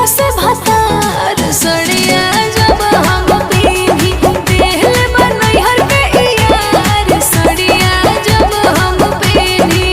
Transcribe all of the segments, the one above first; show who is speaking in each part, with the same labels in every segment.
Speaker 1: से भतार सड़िया जब हम पीही देहल बनैहर के यार सड़िया जब हम पीही।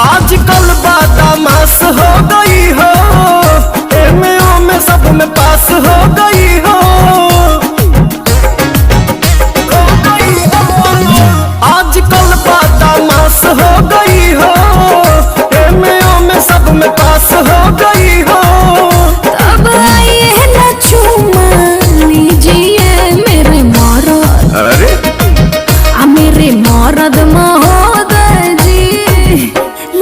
Speaker 2: आजकल बदमाश हो गई हो, एमओ में सब में पास हो गई हो। आजकल बदमाश हो गई हो, एमओ में सब में पास हो गई हो।
Speaker 1: अब आइए ना चूमा लीजिए मेरे मरद,
Speaker 2: अरे
Speaker 1: मेरे मरद महोदय जी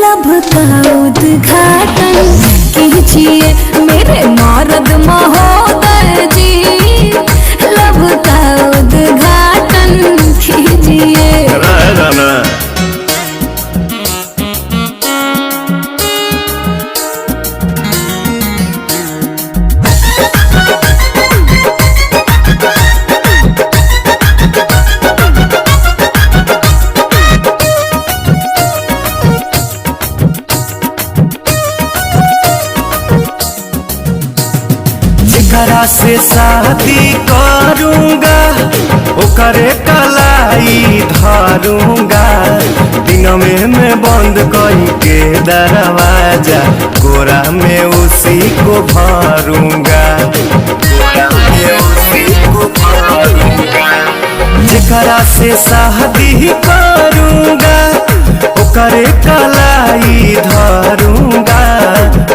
Speaker 1: लब का उद्घाटन कीजिए। मेरे मरद महोदय जी लब का उद्घाटन कीजिए।
Speaker 2: जेकरा से शादी करूंगा ओकरे कलाई धरूंगा। दिन में बंद करके दरवाजा कोरा में उसी को भरूंगा। जेकरा से शादी करूंगा ओकरे कलाई धरूंगा।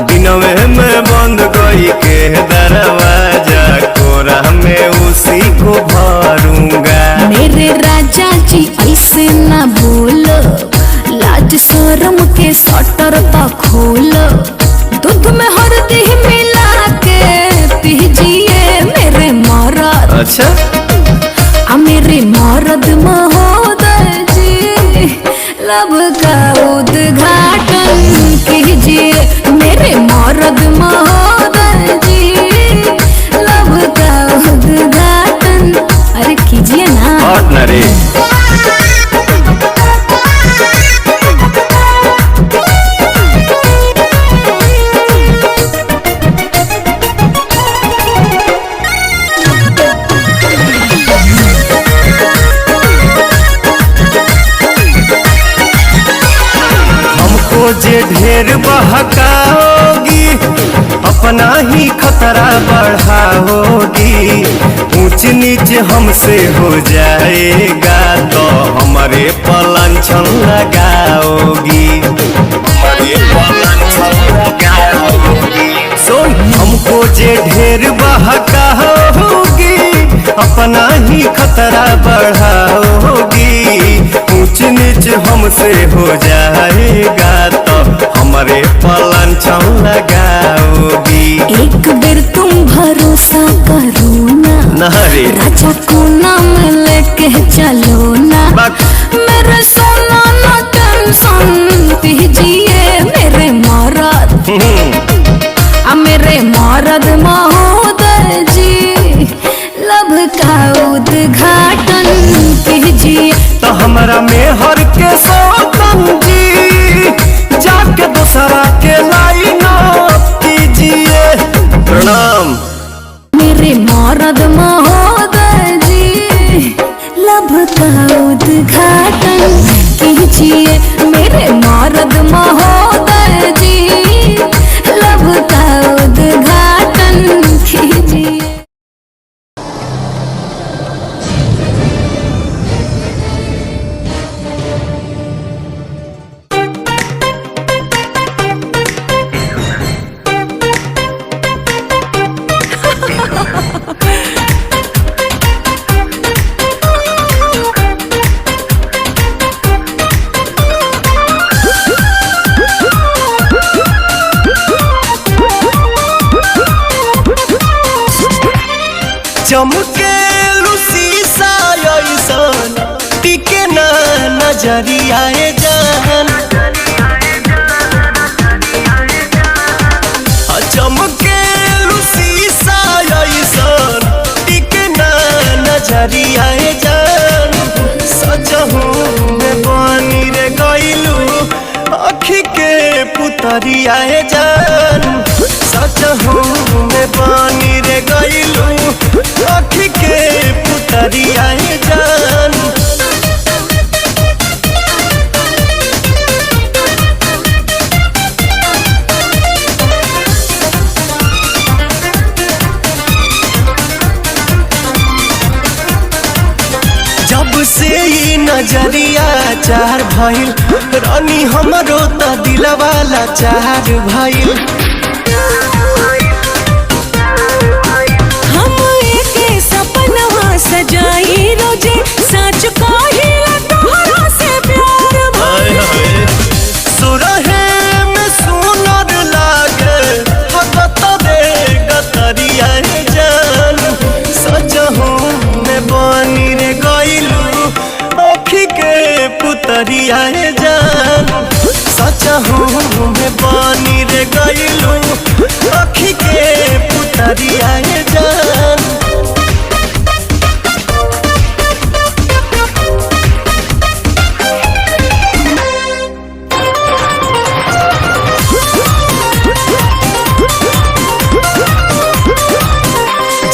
Speaker 2: दिन में बंद करके दरवाजा कोरा में उसी को भरूंगा।
Speaker 1: मेरे
Speaker 2: अच्छा
Speaker 1: मेरे मर्द महोदय जी लब का उद्घाटन कीजिए। मेरे मर्द महोदय जी लब का उद्घाटन अरे कीजिए ना।
Speaker 2: और न रे जे ढेर बहकाओगी अपना ही खतरा बढ़ाओगी। ऊंच नीच हमसे हो जाएगा तो हमारे पलांछन लगाओगी, हमारे पलांछन लगाओगी। सुन हमको जे ढेर बहकाओगी अपना ही खतरा बढ़ाओगी। ऊंच नीच हमसे हो जाएगा तो हमारे पलांछन लगाओगी।
Speaker 1: एक बेर तुम भरोसा करो ना राजा को नाम लेके चलो ना। मेरे सोना ना टेंशन दीजिए मेरे मर्द मेरे मर्द महोदय जी लब का उद्घाटन कीजिए।
Speaker 2: तो हमारा मेहर के सौतन जी जाके दूसरा के लाइन कीजिए। प्रणाम।
Speaker 1: मेरे मर्द महोदय जी लब का उद्घाटन कीजिए। मेरे मर्द महोदय जी लब का उद्घाटन कीजिए।
Speaker 2: चमके शीशा ऐसन टिके ना नजरिया जान। चमके शीशा ऐसन टिके ना नजरिया जान। सजहू में बनी रे गइलू अखी के पुतरिया जान। सजहू में बनी रे गइलू अखी के पुतरिया जान। जब से ही नजरिया चार भइल रानी हमरो त दिलवा लाचार भइल।
Speaker 1: सजाई रोजे सच कहिला तोहरा से प्यार भइल।
Speaker 2: सुरहे में सुनर लागे हगत रे गतरिया जान। सजहू में बनी रे गइलू अखी के पुतरिया जान। सजहू में बनी रे गइलू अखी के पुतरिया जान।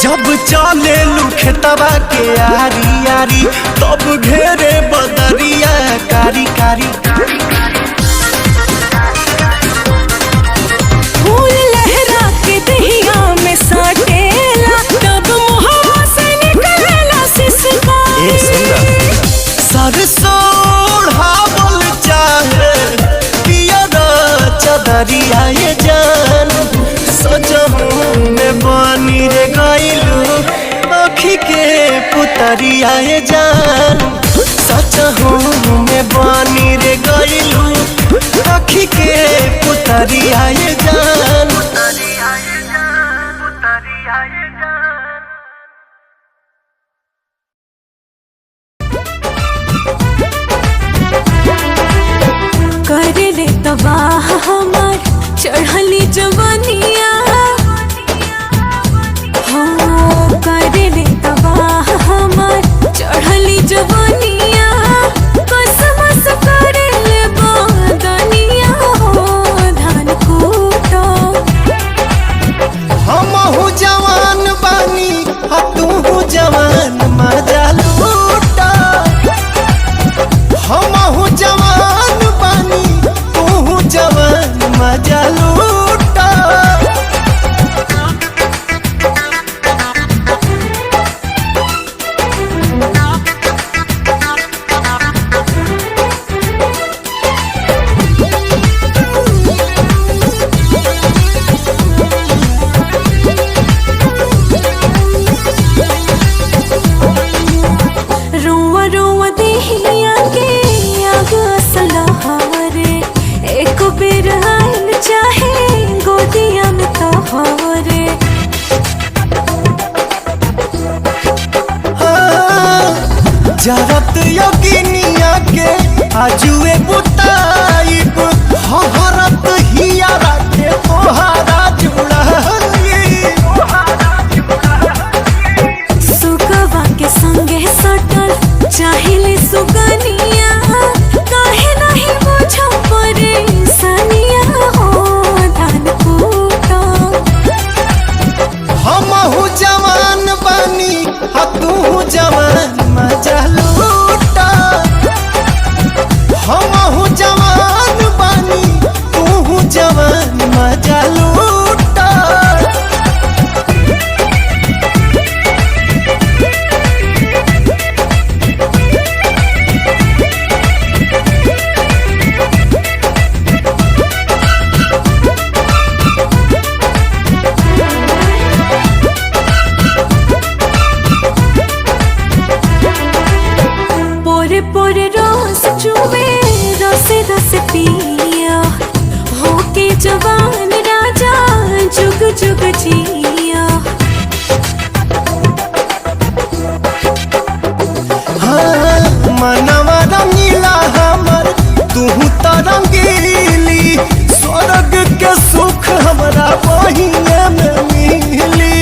Speaker 2: जब चले लुखतवा के आरी आरी तब घेरे बदरिया कारी कारी।
Speaker 1: फूल लहरा के दहिया में साटेला तब मुहवा से निकलेला सिसकारी।
Speaker 2: सरसों ओढ़ावल चाहे पियर चदरिया जान। सजहू में बनी रे गइलू अखी के पुतरिया जान। सजहू में बनी रे गइलू अखी के पुतरिया जान।
Speaker 1: हमार चढ़ली जवानिया हो करे ले तबाह हमार चढ़ली जवानिया कसमस करे ले बदनिया हो धान कूटो
Speaker 2: हमहू जवान बानी आ तू जवान मजा लूटा हमहू जवान बानी तू जवान मजा लूटा
Speaker 1: रुआ रुआ देहिया के आग असलहारे एक बेर आइल चाहे गोदिया में तोहरे
Speaker 2: जरत योगिनिया के आजुए बुताइब हरत हियारा के तोहारा जुड़ाई
Speaker 1: सुगवा के संगे सटल चाहिले सुगनिया काहे नहीं बुझो परेशानिया हो धान कूटो
Speaker 2: हमहू जवान बानी आ तू जवान मजा लूटा हमहू जवान बानी तू जवान मजा लूटा
Speaker 1: पोरे पोरे रस चुवे रसे रसे पिया होके जवान राजा जुग जुग जिया
Speaker 2: हाँ, मनवा रंगीला हमर तू तो रंगीली स्वर्ग के सुख हमरा बहिने में मिली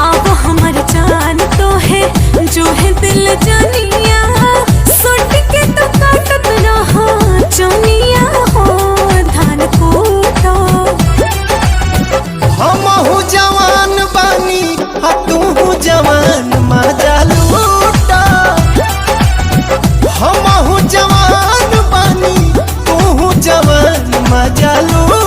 Speaker 1: आप हमर जान तो है जो है दिल जानिया सुट के तो काटत रहा चनिया हो धान कूटो
Speaker 2: हमहू जवान बानी आ तू जवान मजा लूटा हमहू जवान बानी तू जवान मजा लूटा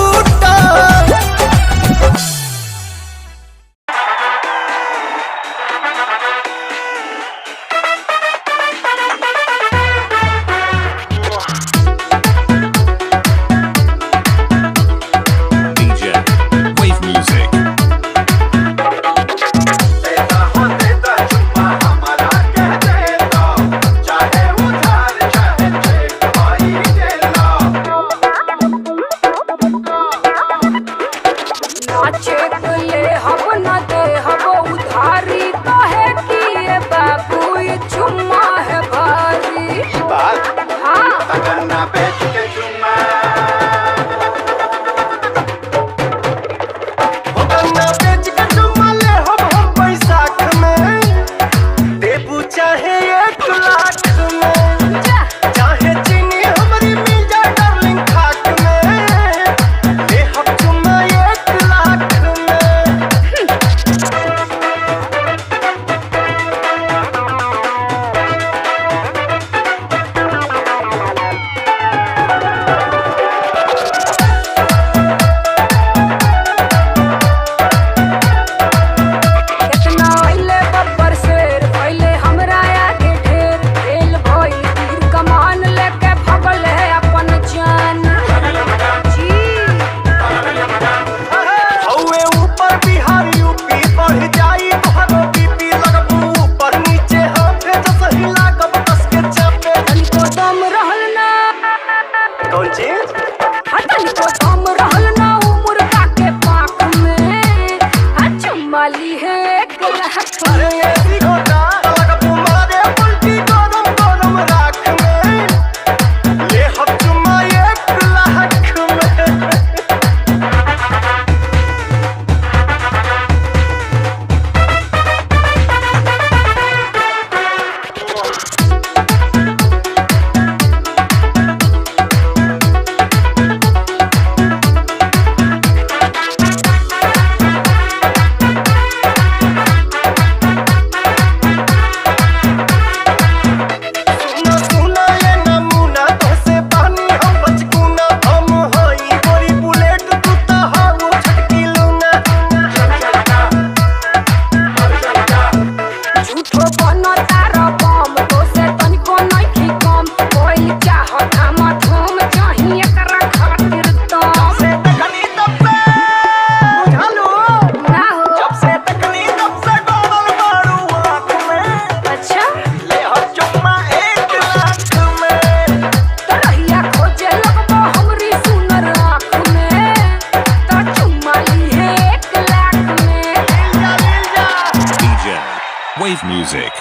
Speaker 3: Wave music.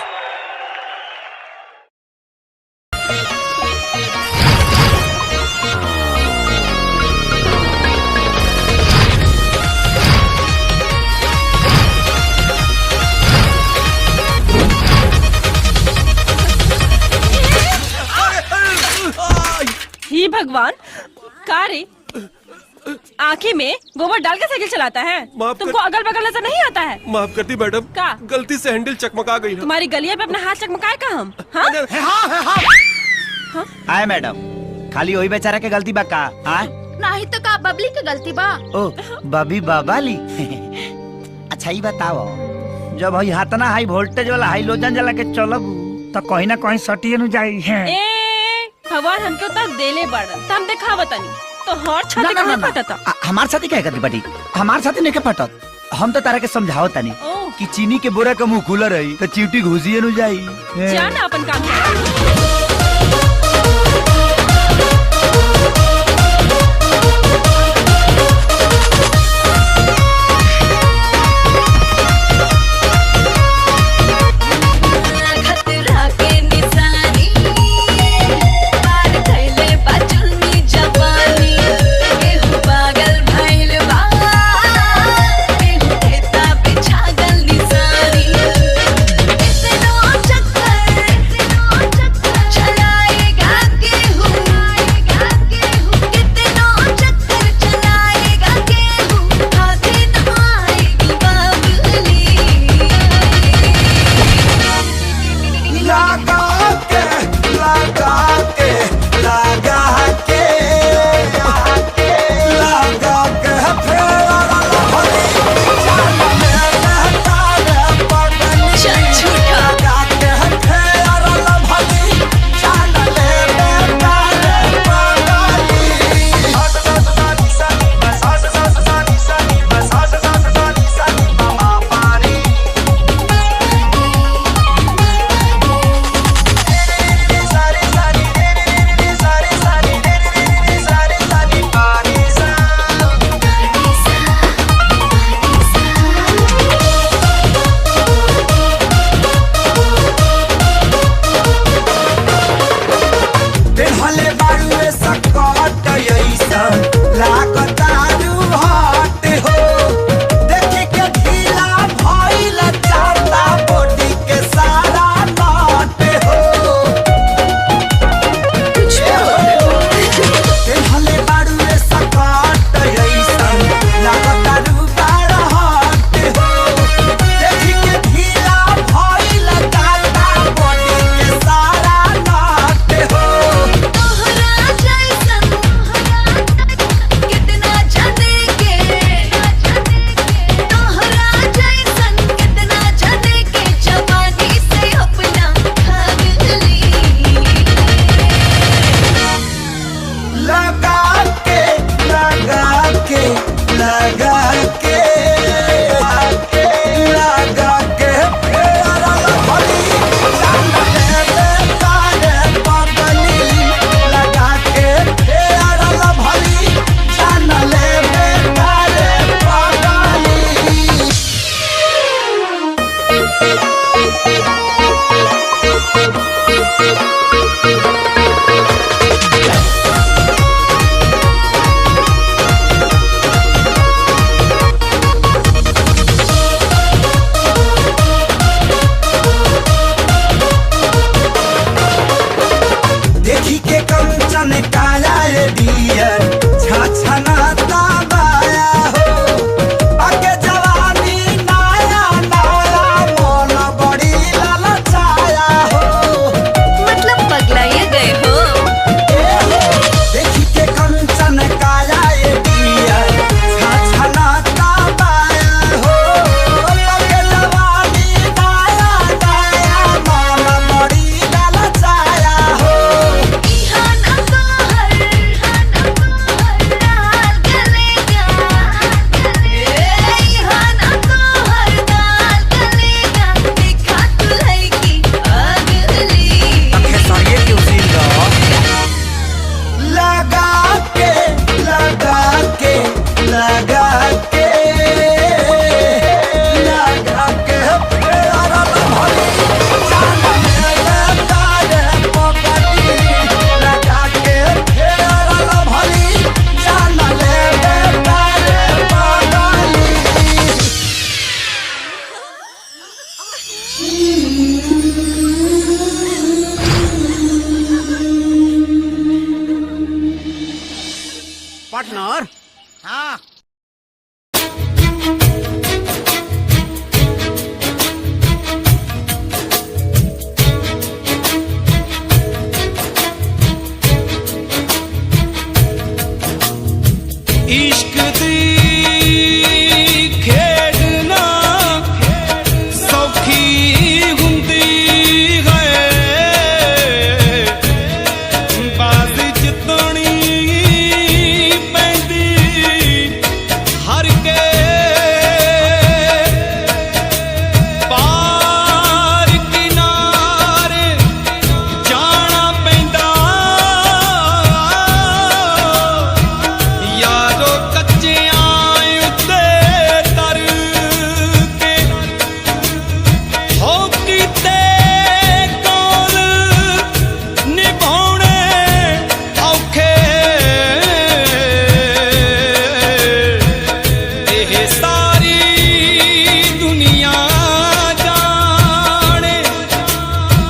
Speaker 4: ही भगवान, का रे आँखें में गोबर डाल के साइकिल चलाता है? तुमको अगल बगल नजर नहीं आता है?
Speaker 5: माफ करती मैडम,
Speaker 4: का
Speaker 5: गलती से हैंडल चकमका गई है।
Speaker 4: तुम्हारी गलिया पे अपना हाथ चकमकाए का हम? हाँ?
Speaker 6: आए मैडम, खाली वही बेचारा के गलती बा का? आए
Speaker 7: नहीं तो का बबली के गलती बा?
Speaker 6: ओ बबी बाबाली अच्छा ही बताओ, जब हई हाथ ना हाई वोल्टेज वाला हाई लोजन जला के चलब तो कहीं ना कहीं सटिए न जाई है।
Speaker 4: ए भगवान हमके उतना देले बड़न त हम देखा बतानी तो हर छाती कहाँ फटता?
Speaker 6: हमार साथी क्या करती बटी? हमार साथी नहीं के फटत। हम तो तारा के समझाओ तनी
Speaker 4: ओ
Speaker 6: कि चीनी के बोरा का मुंह खुला रही तो चीटी घुसिए न जाई।
Speaker 4: जाना अपन काम कर।
Speaker 1: खतरा के निशानी पार कैले बाजुनी जवानी केहू पागल भइल बा केहू देता बिछागल निशानी इतनो चक्कर
Speaker 3: पार्टनर।
Speaker 6: हाँ
Speaker 2: इश्क दी खेडना सौखी हुंदी है, बाज जितनी पैंदी हर के पार किनारे जाना पैंदा। यारो कच्चियां उत्ते तर के हो कीते कौल निभाउणे औखे, एह सारी दुनिया जाने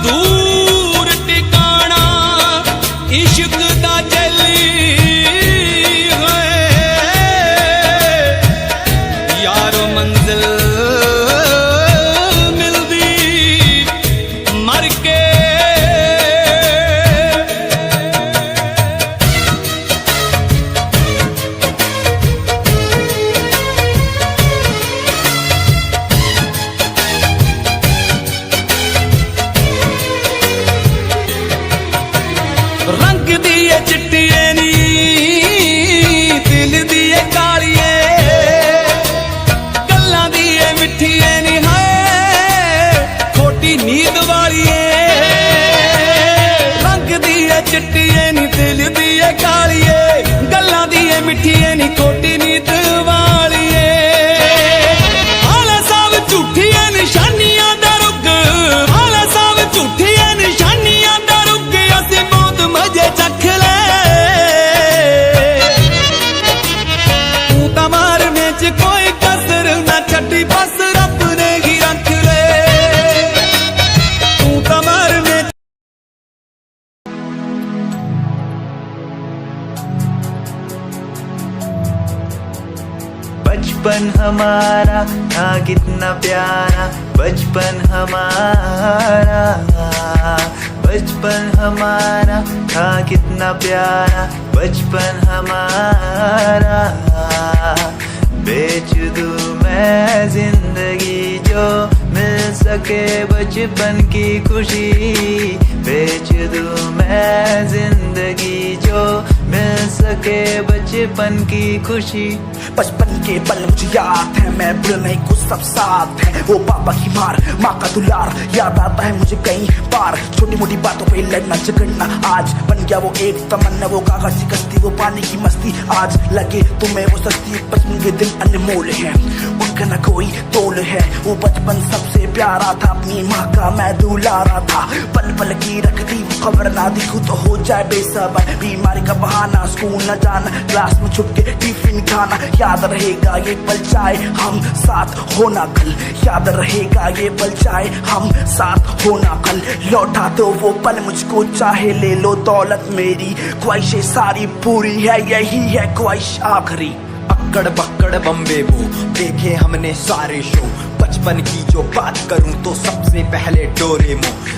Speaker 2: दूर टिकाना इश्क दा जली है। यारो मंजिल मिलदी मर के। रंग दिए चिट्टिए नी दिल दिए कालिए, गल्लां दिए मिठिए नी हाय खोटी नींद वालिए। रंग दिए चिट्टिए नी दिल दिए कालिए, गल्लां दिए मिठिए नी खोटी नींद वालिए। आला सब झूठिए निशानियां दा रुग, आला सब झूठिए निशानियां दा रुग, असीं मौत मजे चख ले। तू तां मारने च कोई कसर ना छड्डी, बस रब ने ही रख ले। तू तां मारने
Speaker 8: बचपन हमारा था कितना प्यारा, बचपन हमारा, बचपन हमारा था कितना प्यारा, बचपन हमारा। बेच दूं मैं जिंदगी जो मिल सके बचपन की खुशी, बेच दूं मैं जिंदगी जो मिल सके बचपन की खुशी।
Speaker 9: बचपन के पल मुझे याद है, मैं भूल नहीं कुछ सब साथ है। वो पापा की मार, माँ का दुलार याद आता है मुझे कई बार। छोटी मोटी बातों पे लड़ना झगड़ना आज बन गया वो एक तमन्ना, वो कागज की कश्ती, वो पानी की मस्ती। आज लगे तुम्हें वो सस्ती, बचपन के दिन अनमोल है, उनका न कोई तोल है। वो बचपन सबसे प्यारा था, अपनी माँ का मैं दुलारा था। पल पल की रखती खबर ना दिखूं तो हो जाए बेसबर, बीमारी का बहाना, स्कूल न जाना, क्लास में छुप के टिफिन खाना। याद रहेगा ये पल चाहे हम साथ होना कल, याद रहेगा ये पल चाहे हम साथ होना कल। लौटा दो वो पल मुझको, चाहे ले लो दौलत मेरी, ख्वाहिशें सारी पूरी है, यही है ख्वाहिश आखिरी।
Speaker 10: अक्कड़ बक्कड़ बम्बे बो देखे हमने सारे शो, बचपन की जो बात करूं तो सबसे पहले डोरेमोन।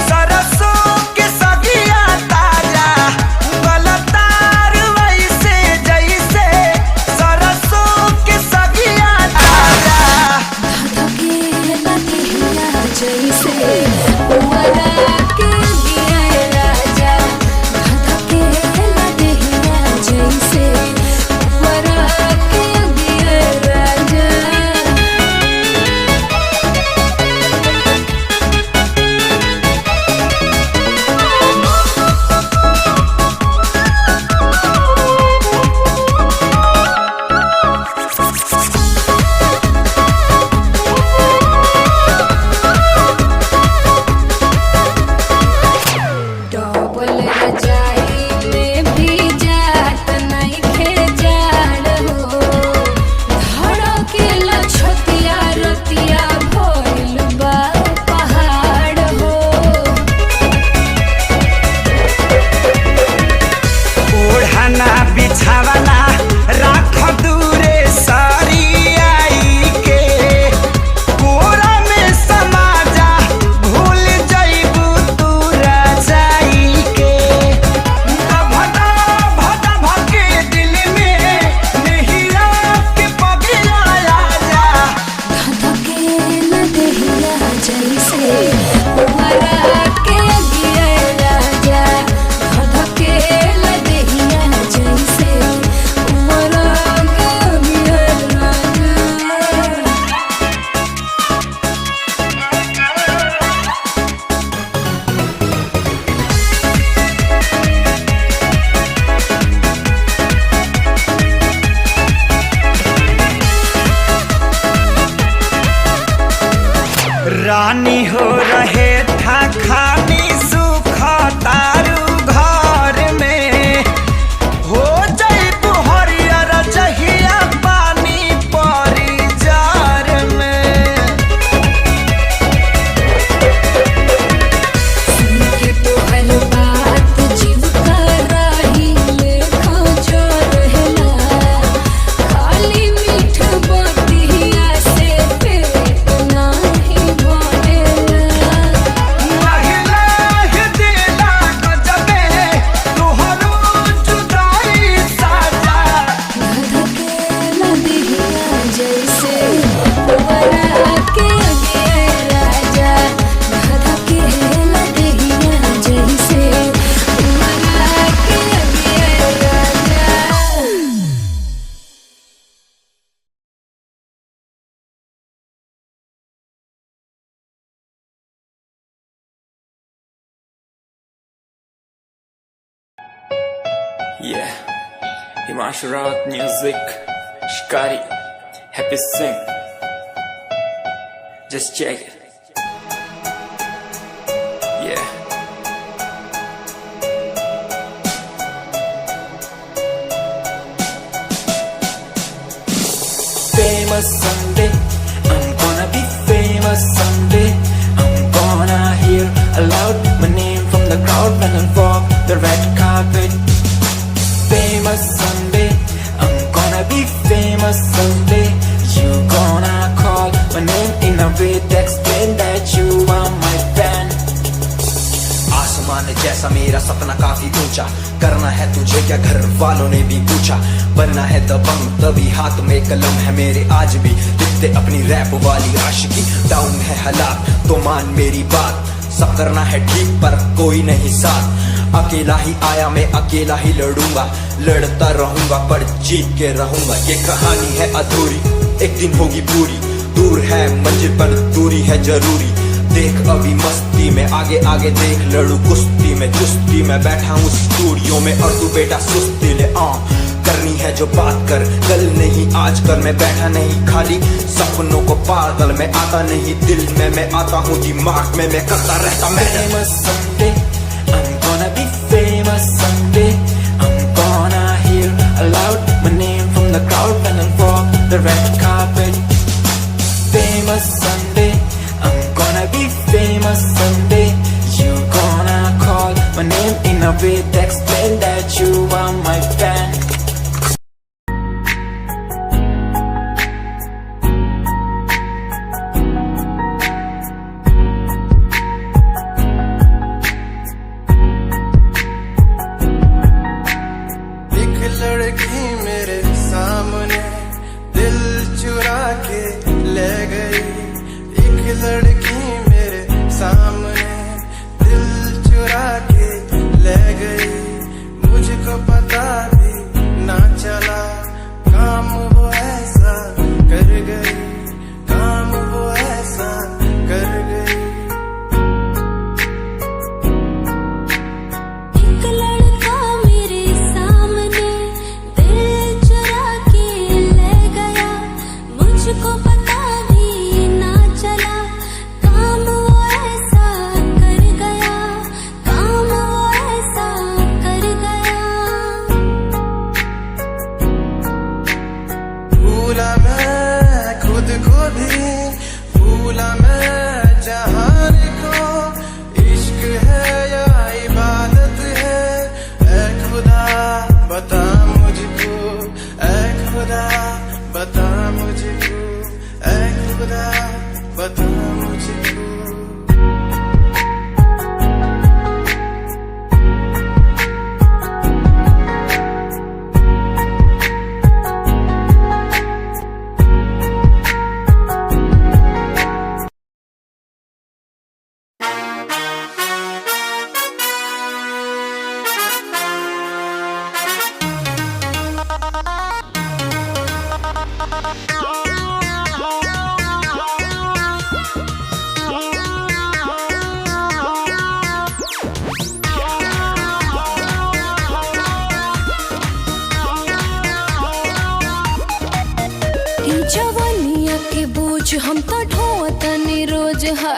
Speaker 2: सरसों के सगिया ताजा
Speaker 1: रजाई में भी जात नहीं खेजाड़ हो धड़केला छतिया रतिया भइल बा पहाड़ हो
Speaker 6: ओढ़ना बिछावना राख दूरे सारी आई के कोरा में समा जा भूल जाइबू तू रजाई के भदा भदा भके दिल में नहिया के पगिया जा
Speaker 1: धधकेला देहिया जैसे उमरा के गिरे राजा धधकेला देहिया जैसे उमरा के गिरे राजा
Speaker 6: रानी हो रहे था खानी सुख तारू घर में हो जाइबू हरियर जहिया पानी परी जार में
Speaker 1: सुन के तोहर बात जीव कराही लेखा चढ़ला खाली मीठ बतिया से पेट नाही भरेला
Speaker 6: लहिला दिला गजबे तोहरो जुदाई साजा
Speaker 1: धधकेला देहिया जैसे उमरा के गिरे राजा धधकेला देहिया जैसे उमरा के गिरे राजा
Speaker 3: Yeah, Himanshu Rawat music, Shikari, Happy Singh. Just check it. Yeah. Famous someday, I'm gonna be famous someday. I'm gonna hear aloud my name from the crowd when I walk the red carpet. Famous someday, I'm gonna be famous someday. You gonna call my name in a way that explain that you are my fan.
Speaker 10: आसमान जैसा मेरा सपना काफी ऊंचा, करना है तुझे क्या घर वालों ने भी पूछा, बनना है दबंग तभी हाथ में कलम है मेरे आज भी लिखते अपनी रैप वाली आशिकी। डाउन है हालात तो मान मेरी बात, सब करना है ठीक पर कोई नहीं साथ। अकेला ही आया मैं अकेला ही लड़ूंगा, लड़ता रहूंगा पर जीत के रहूंगा। ये कहानी है अधूरी एक दिन होगी पूरी, दूर है मंजिल पर दूरी है जरूरी। देख अभी मस्ती में आगे आगे देख, लड़ू कुश्ती में चुस्ती में बैठा हूँ स्टूडियो में और तू बेटा सुस्ती ले। करनी है जो बात कर, कल नहीं आज कर। मैं बैठा नहीं खाली सपनों को पागल, मैं आता नहीं दिल में, मैं आता हूँ दिमाग में, मैं करता रहता मैं।
Speaker 3: Famous someday, I'm gonna be famous someday. I'm gonna hear aloud my name from the crowd when I walk the red carpet. Famous someday, I'm gonna be famous someday. You gonna call my name in a way that explain that you are my fan.
Speaker 11: लड़की मेरे सामने दिल चुरा के ले गई, एक लड़की मेरे सामने दिल चुरा के ले गई। मुझको पता भी
Speaker 1: रोज हम तो ढोतनी रोज है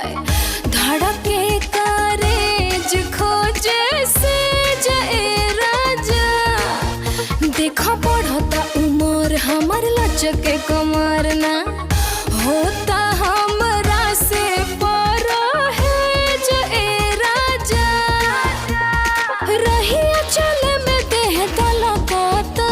Speaker 1: धड़के कारेज खोजे से जे राजा देखा बढ़ता उमर हमर लचके कमर ना होता हमरा से पर है जे राजा रहिया चले में देह तलकता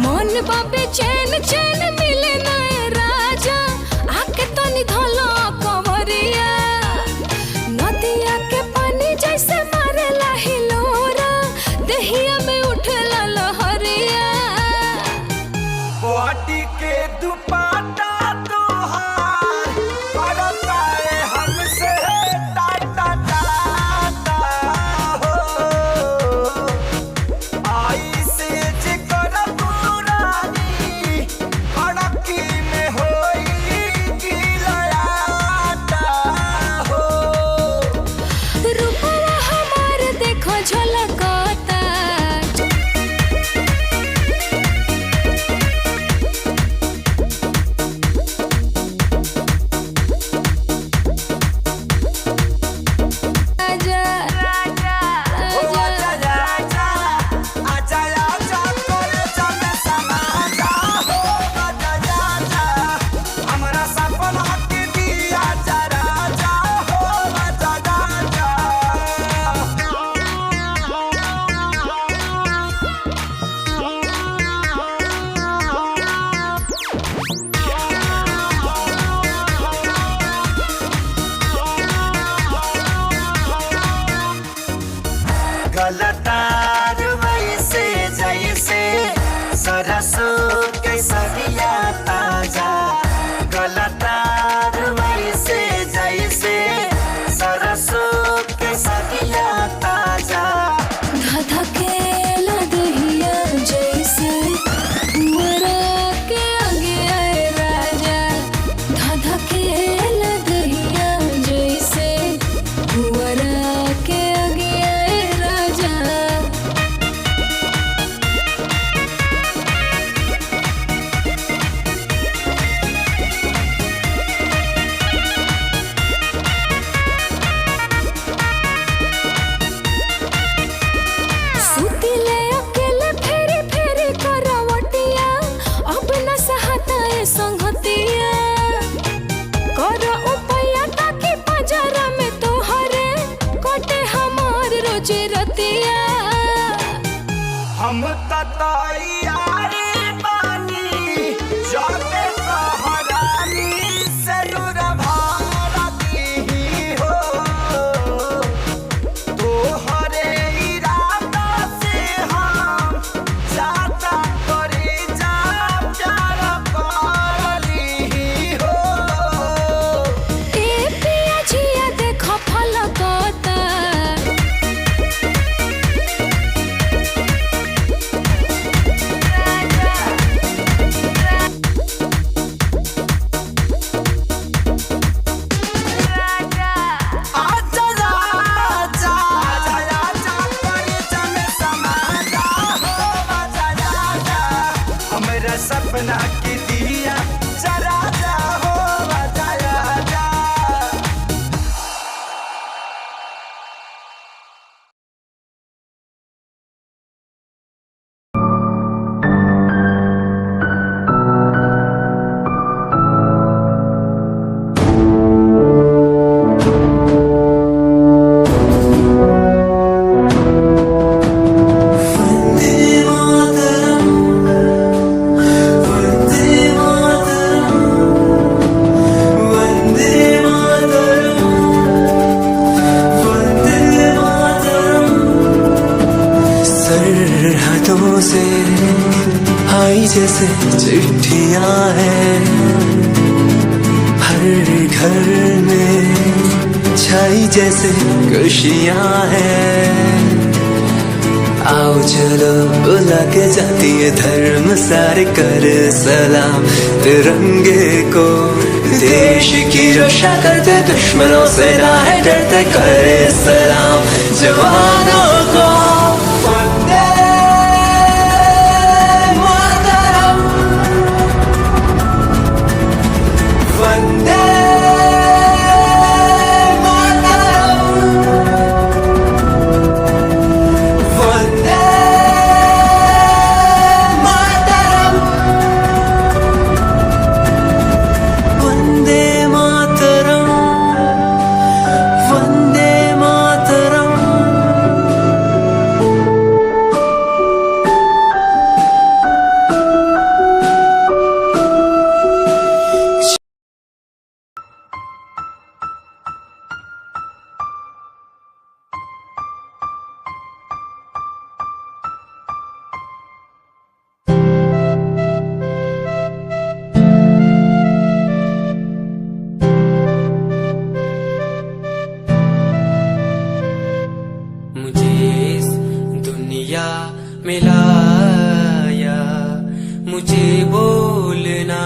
Speaker 1: मन बाबे चैन चैन मिले नए राजा आके तनी धलो कवरिया नदिया के पानी जैसे मारेला हिलोरा दहिया में उठला लहरिया
Speaker 2: बॉडी के दुपट्टा तोहार पड़ता है हमसे टाटा टाटा हो आई से जिकर पुरानी अड़की में होई गिलाटा हो
Speaker 1: रूपवा हमार देखो झलकता
Speaker 6: गलतार वैसे जैसे सरसों के सरिया ताजा गलतार वैसे जैसे सरसों के सरिया ताजा
Speaker 1: धधकेला दहिया जैसे मरा के आगे आए राजा धधकेला दहिया जैसे मरा के आगे आए राजा सुतिले अकेले फेरी फेरी करवटिया अब न सहता ए संगतिया कर उपाया ताकि बाजार में तोहरे कटे हमार रोजी रतिया
Speaker 2: हम तैयारी बानी जाके कहरानी से दूर भारती हो तोहरे इरादा से हम जाता करी जा प्यार करली हो
Speaker 1: ए पिया जिया देखो फलकता
Speaker 3: हाथों से आई जैसे चिट्ठियां हैं, हर घर में छाई जैसे खुशियां हैं। आओ चलो बुला के जाती है धर्म सारे कर सलाम तिरंगे को। देश की रक्षा करते दुश्मनों से ना है डरते, करे सलाम जवानों को। वंदे मातरम, वंदे मिलाया, मुझे बोलना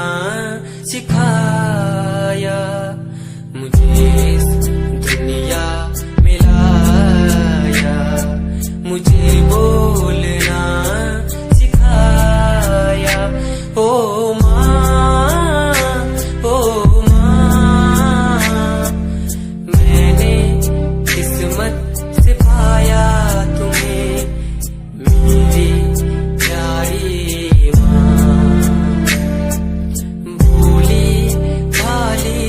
Speaker 3: सिखाया, मुझे इस दुनिया मिलाया, मुझे बोलना सिखाया। ओ माँ, ओ माँ, मैंने किस्मत से पाया तुम्हें मेरी प्यारी माँ। भोली भाली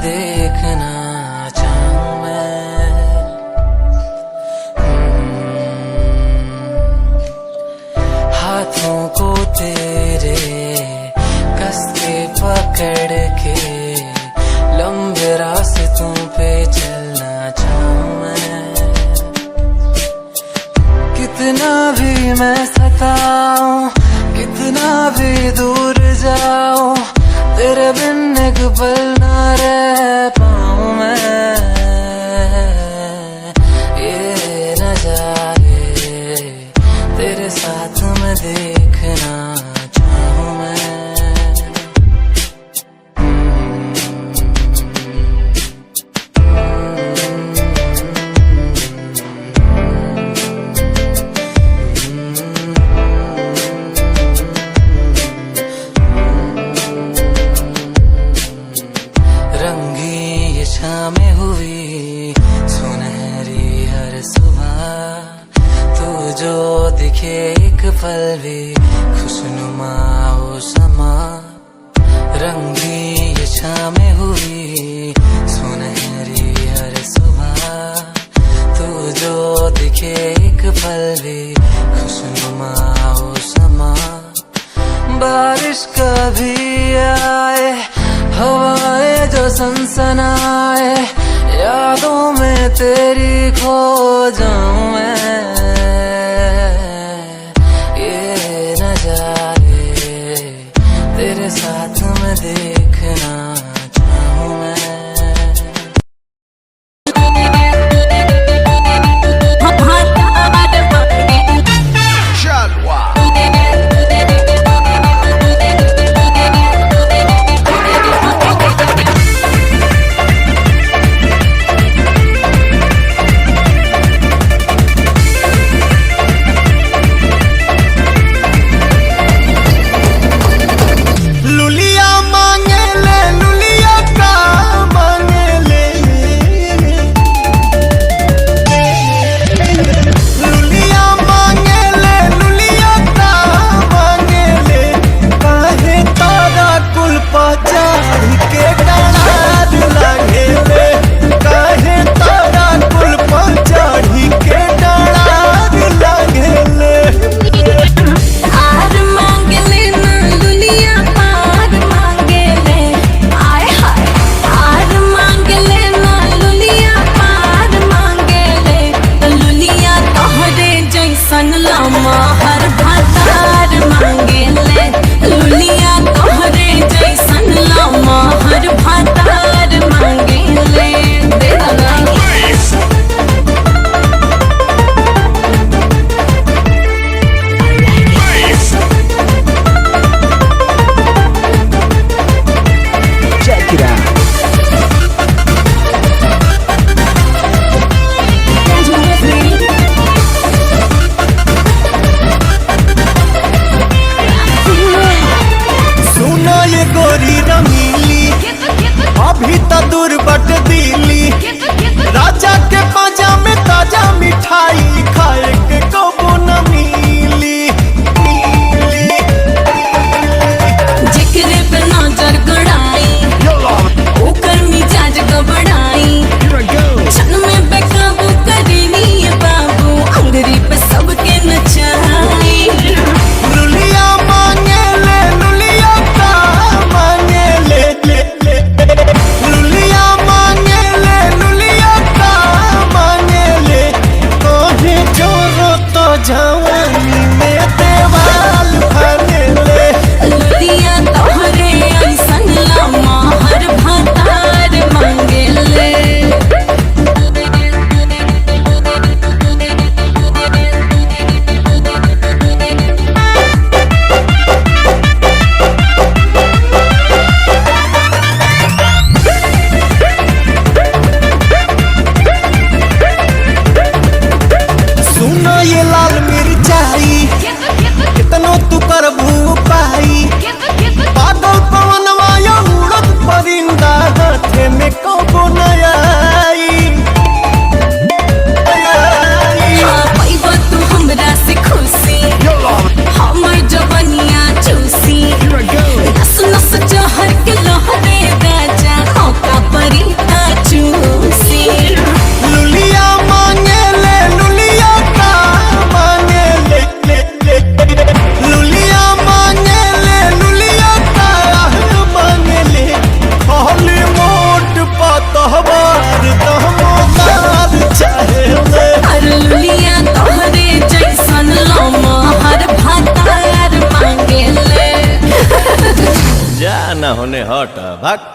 Speaker 3: देखना चाहूं मैं। हाथों को तेरे कस के पकड़ के लंबे रास्तों पे चलना चाहूं मैं। कितना भी मैं सताऊं, कितना भी दूर जाऊं, तेरे बिन एक पल ना रह पाऊं मैं। ये नजारे तेरे साथ में देखना चाहूं मैं। में हुई सुनहरी हर सुबह, तू जो दिखे एक पल भी खुशनुमा हो समा। रंगी ये शामें हुई सुनहरी हर सुबह, तू जो दिखे एक पल भी खुशनुमा हो समा। बारिश कभी आए, हवाएं जो सनसनाए, यादों में तेरी खो जाऊं मैं। ये नजारे तेरे साथ में देखना चाहूं मैं।
Speaker 10: भाग।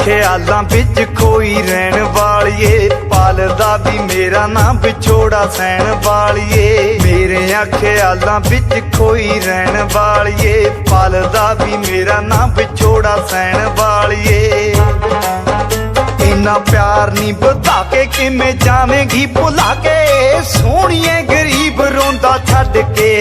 Speaker 8: ख्यालां विच खोई रहन वालिए, पालदा भी मेरा नाम विछोड़ा सहन वालिए। मेरे ख्यालां विच खोई रहन वालिए, पालदा भी मेरा नाम विछोड़ा सहन वालिए। इन्ना प्यार नी बता के किमें जावेंगी भुला के, सोहणिए गरीब रोंदा छड्ड के।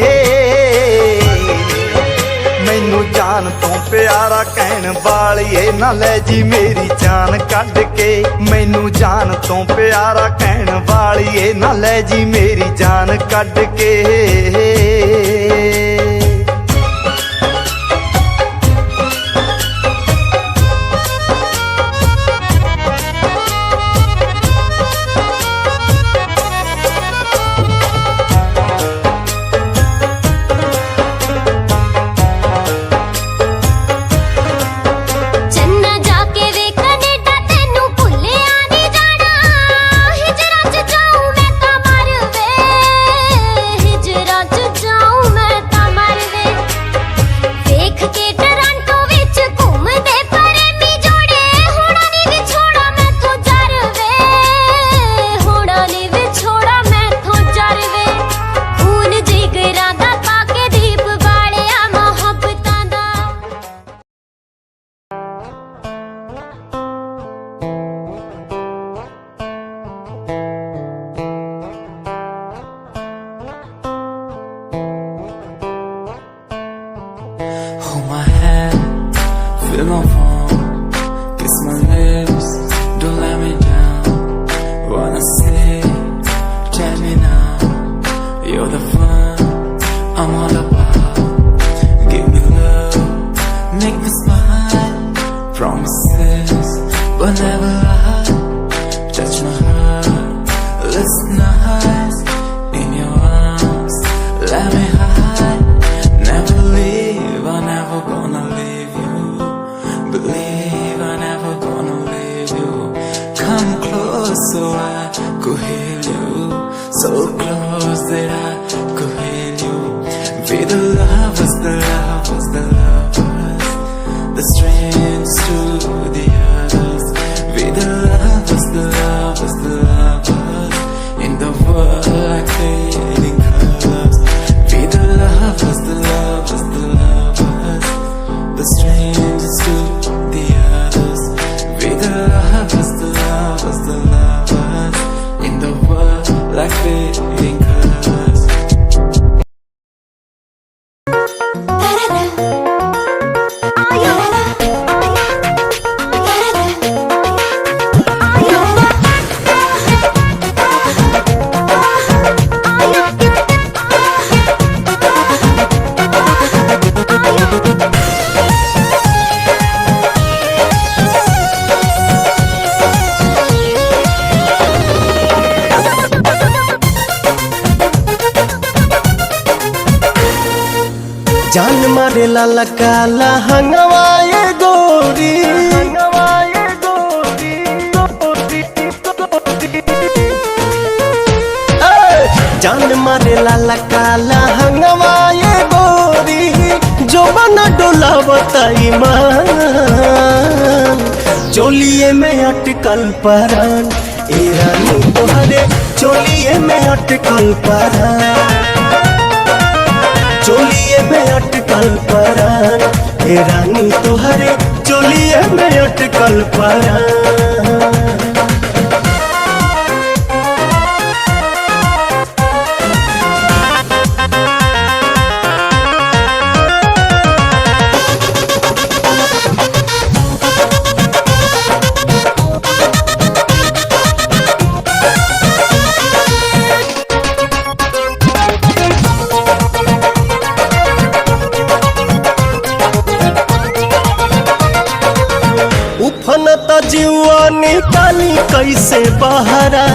Speaker 8: मैनू जान तो प्यारा कहन वालिए, ना ले जी मेरी जान कढ के। मैनू जान तो प्यारा कहन वालिए, ना ले जी मेरी जान कढ के।
Speaker 3: Hold my hand, feel my palm, kiss my lips, don't let me down. Wanna say, tell me now, you're the fun I'm all about. Give me love, make me smile, promises but never lie. Touch my heart, listen nice, in your arms, let me hide. Never leave, I'm never gonna leave you. Believe I'm never gonna leave you. Come close so I could heal you. So close that I could heal you. Be the lovers, the lovers, the lovers, the strangers to the others. Be the lovers, the lovers, the lovers, in the world like fading colors. Be the lovers, the lovers, the lovers, the strangers to the others. Be the lovers, the lovers, the lovers, in the world like fading colors.
Speaker 2: जान मारे लाला काला हंगवाए गोरी, हंगवाए गोरी, जान मारे लाला काला हंगवाए गोरी, जो बना डोला बताई मान
Speaker 12: चोलिए में अटकल परान ए रानी तोहरे चोलिए में अटकल परान चोलिए में अटकल परान ए रानी तोहरे चोलिए में अटकल परान उफनता जीवा निकाली कैसे बहरा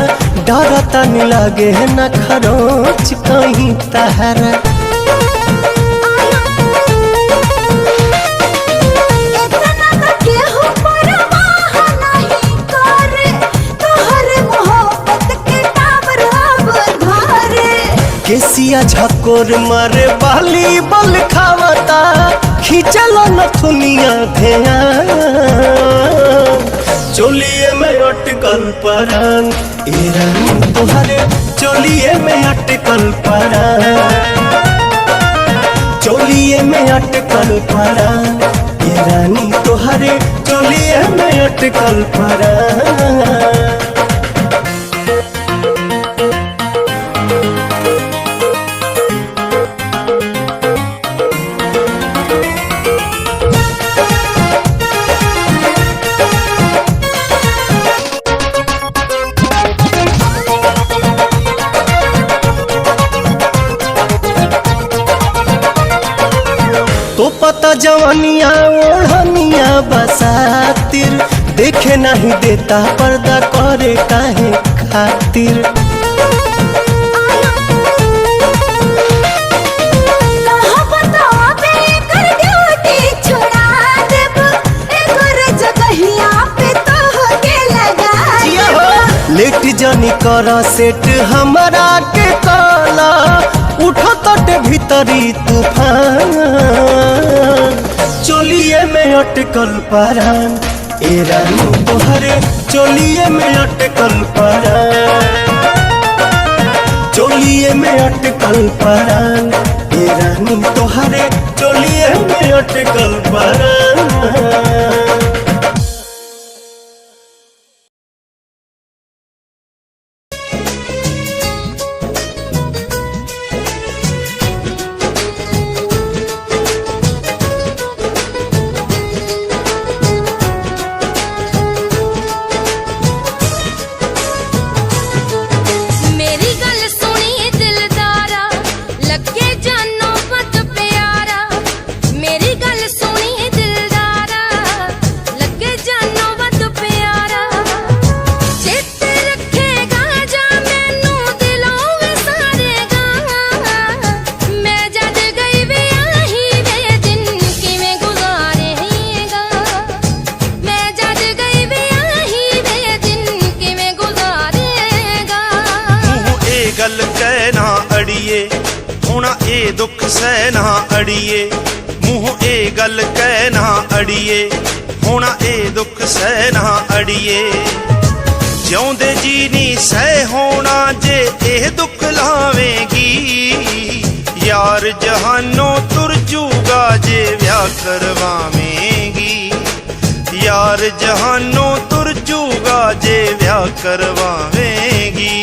Speaker 12: डरता नहीं लागे न खरोच कहीं तहरा केसिया झकोर मारे बाली बल खावता खींचल नथुनिया ध्यान चोलिए में अटकल परान ए रानी तोहरे चोलिए में अटकल परान चोलिए में अटकल परान ए रानी तोहरे चोलिए में अटकल परान तो पता जवानिया ओढ़निया बसातिर देखे नहीं देता पर्दा करे काहे खातिर लेट जानी कर सेट हमारा के काला उठो तटे भीतरी तूफान चोलिए में अटकल परान ए रानी तोहरे चोलिए में अटकल परान चोलिए में अटकल परान ए रानी तोहरे चोलिए में अटकल परान दुख सहना अड़िए मुँह ए गल कहना अड़िए होना ए दुख सहना अड़िए जिਉਂਦੇ जी नी सह होना जे ए दुख लावेगी यार जहानों तुर जूगा जे ब्याह करवावेगी यार जहानों तुर जूगा जे ब्याह करवावेगी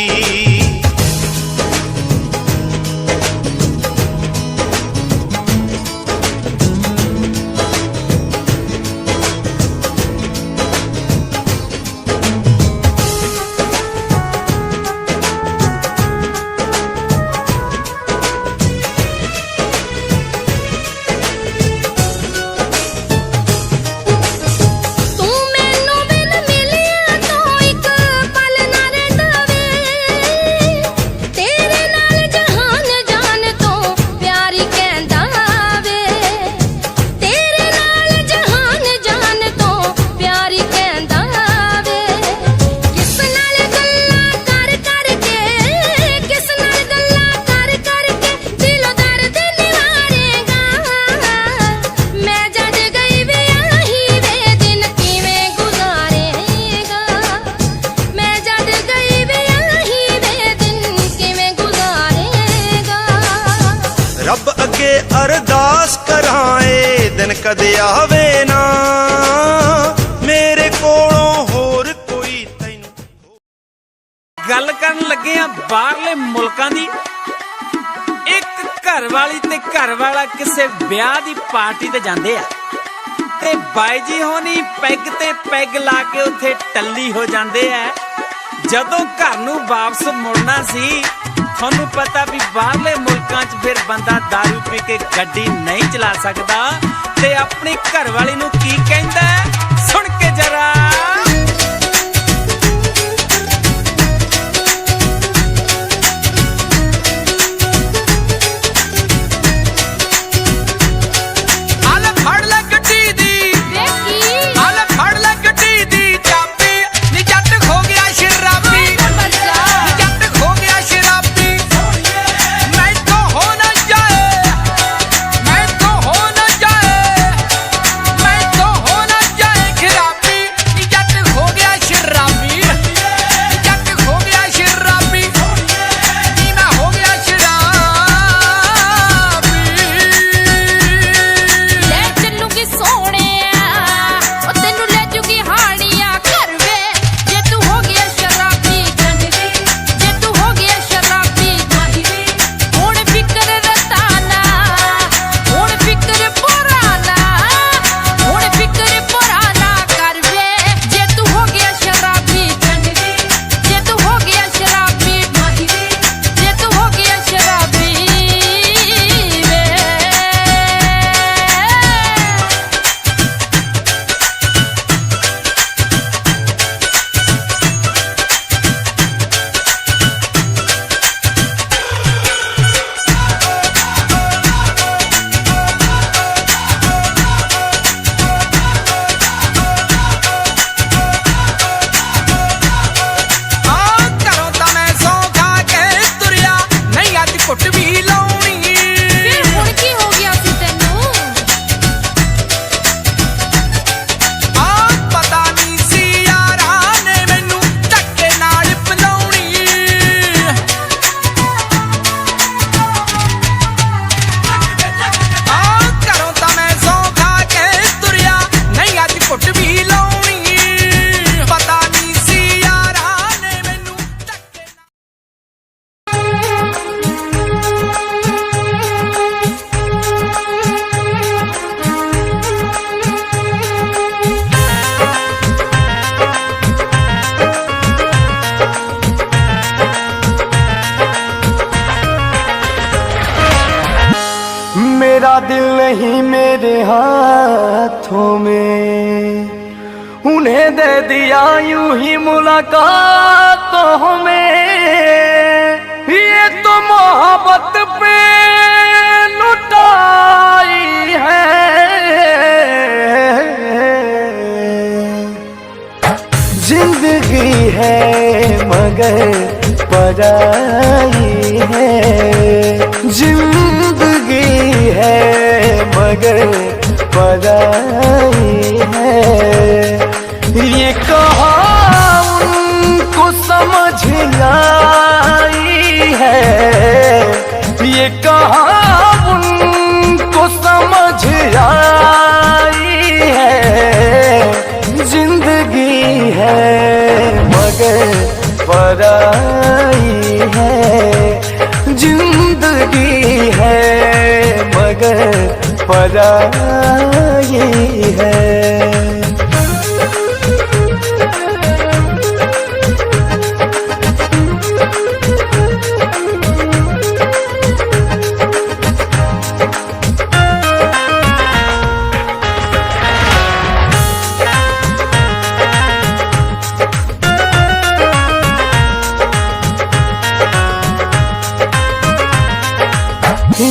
Speaker 11: रब अगे अरदास कराए दिन कदे आवे ना मेरे कोलों होर कोई तैनू।
Speaker 13: गल करन लगे आ बाहरले मुल्कां दी। एक घर वाली ते घर वाला किसे ब्याह दी पार्टी ते जांदे आ ते बाई जी होनी पैग ते पैग ला के उत्थे टल्ली हो जांदे आ। जदों घर नूं वापस मुड़ना सी थानू पता भी बाहरले मुल्कां च फिर बंदा दारू पी के गड्डी नहीं चला सकदा ते अपनी घरवाली नूं की कहंदा सुन के जरा।
Speaker 12: मेरा दिल नहीं मेरे हाथों में, उन्हें दे दिया यूं ही मुलाकातों में। ये तो मोहब्बत पे लुटाई है, जिंदगी है मगर पराई है, जिंदगी है मगर पराई है। ये कहा उनको समझ आई है, ये कहा उनको समझ आई है, जिंदगी है मगर पराई है, जिंदगी है मगर पराई है।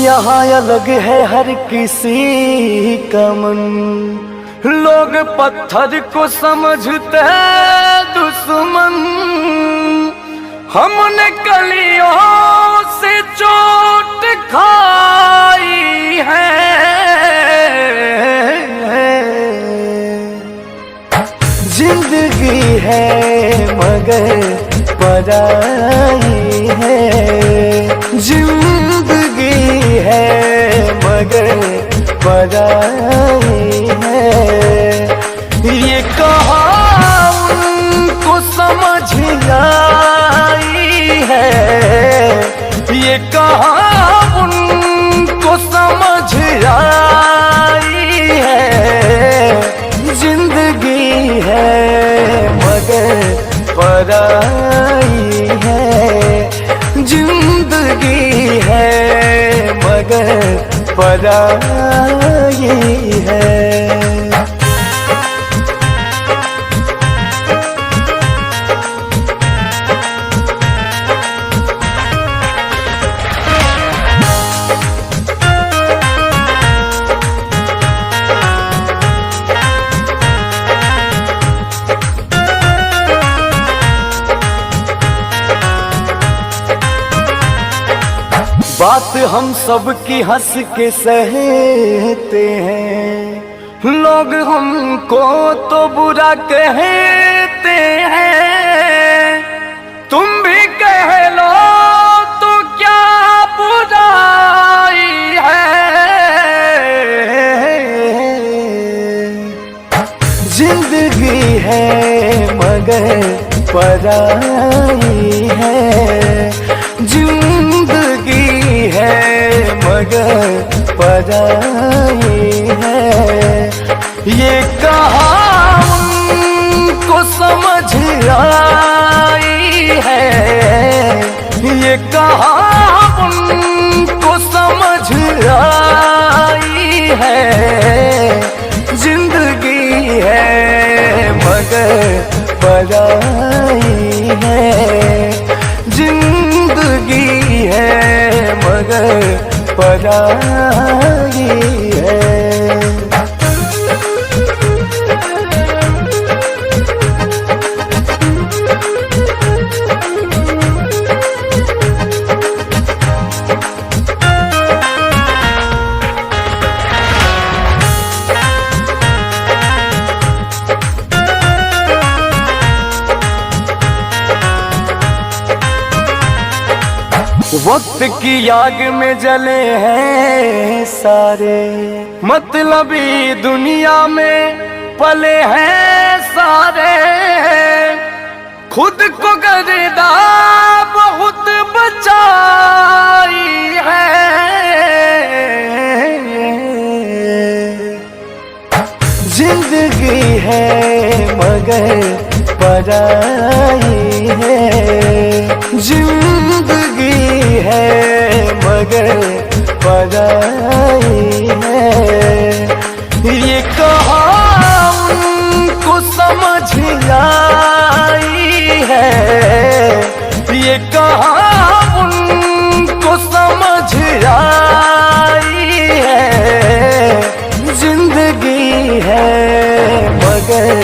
Speaker 12: यहाँ अलग है हर किसी का मन, लोग पत्थर को समझते दुश्मन, हमने कलियों से चोट खाई है, जिंदगी है मगर पराई है, जिंदगी है मगर पराई है। बात हम सब की हंस के सहते हैं, लोग हमको तो बुरा कहते हैं, तुम भी कह लो तो क्या बुराई है। जिंदगी है मगर पराई है, जिंदगी है मगर पराई है। ये कहा उनको समझ आई है, ये कहा उनको समझ आई है। जिंदगी है मगर पराई है, जिंदगी है मगर पराई है। वक्त की आग में जले हैं सारे, मतलबी दुनिया में पले हैं सारे। खुद को गर्दा बहुत बचाई है। जिंदगी है मगर पराई है, जिंदगी है मगर पराई है। ये कहा उनको समझ आई है, ये कहा उनको समझ आई है। जिंदगी है मगर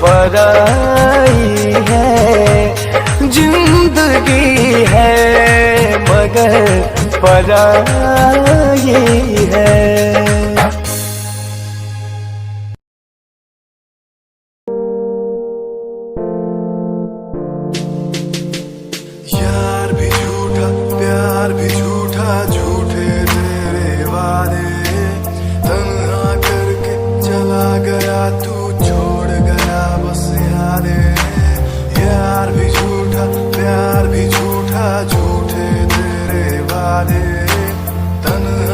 Speaker 12: पराई है, जिंदगी है मगर पराई है।
Speaker 8: यार भी झूठा प्यार भी झूठा, झूठे तेरे वादे, तन्हा करके चला गया तू, छोड़ गया बस यादें। यार भी झूठा प्यार भी झूठा, झूठे तेरे वादे, तन्हा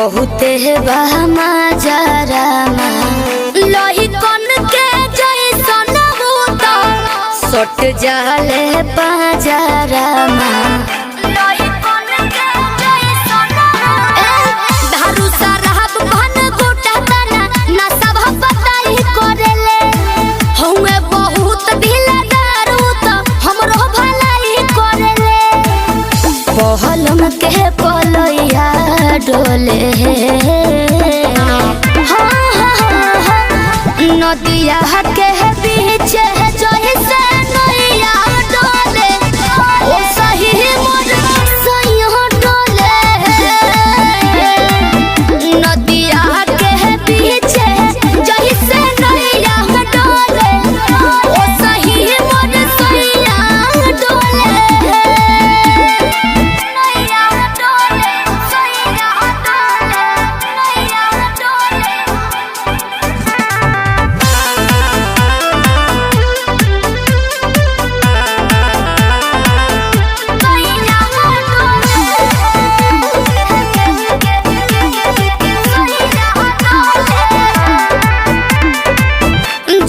Speaker 1: बहुत बहमा जरामा लोही कन के जैसन बूता सट जाले पाजरामा लोही कन के जैसन धारू सरहब भन गोटा तना ना सब बताई करेले हउए बहुत ढीलादार त हमरो भलाई करेले पहलम के पलैया डोले नदिया के बीच जैसे नैया डोले ओ सही मोर सैया डोले नदिया के बीच जैसे नैया डोले ओ सही मोर सैया डोले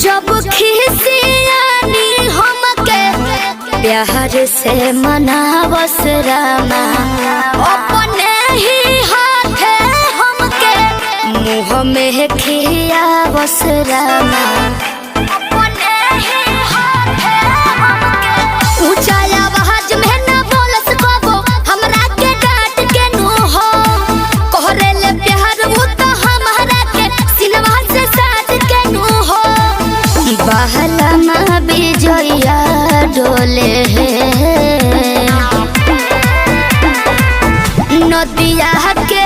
Speaker 1: जब खिसियानी हमके प्यार से मनावस रामा अपने ही हाथे हमके मुँह में खियावस रामा अपने ही हाथे हमके ऊंचा आवाज में ना बोलस कबो हमरा के डांट के नु हो कहरेले प्यार वो तो हमरा के सिनवा से साथ के नु हो बहलमा बिजया डोले नदिया के